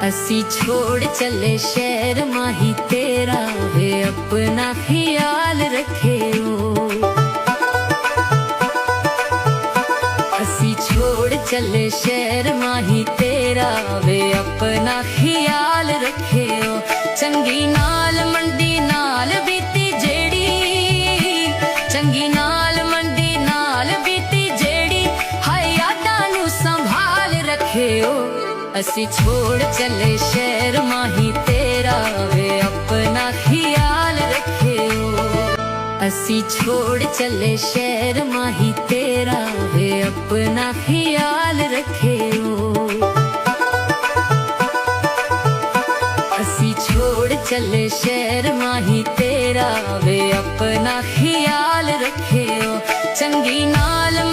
असी छोड़ चले शहर माही तेरा वे अपना ख्याल रखे ओ। असी छोड़ चले शहर माही तेरा वे अपना ख्याल रखे ओ। चंगी नाल मंडी नाल बीती जेड़ी, चंगी नाल मंडी नाल बीती जेड़ी, हाय यादां नू संभाल रखे ओ। असी छोड़ चले शहर माही तेरा वे अपना ख्याल रखे ओ। असी छोड़ चले शहर माही तेरा वे अपना ख्याल रखे ओ। असी छोड़ चले शहर माही तेरा वे अपना ख्याल रखे ओ। चंगी नाल